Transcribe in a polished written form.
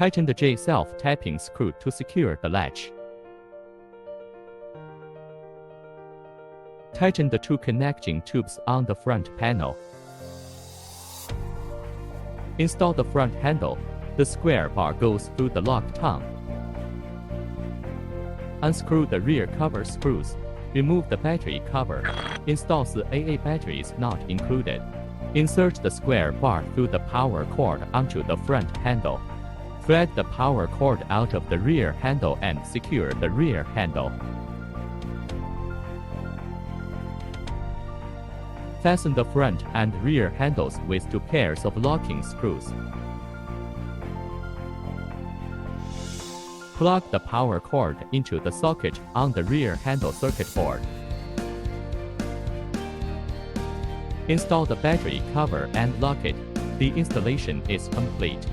Tighten the J self-tapping screw to secure the latch. Tighten the two connecting tubes on the front panel. Install the front handle. The square bar goes through the lock tongue. Unscrew the rear cover screws. Remove the battery cover. Install the AA batteries not included. Insert the square bar through the power cord onto the front handle. Thread the power cord out of the rear handle and secure the rear handle. Fasten the front and rear handles with two pairs of locking screws. Plug the power cord into the socket on the rear handle circuit board. Install the battery cover and lock it. The installation is complete.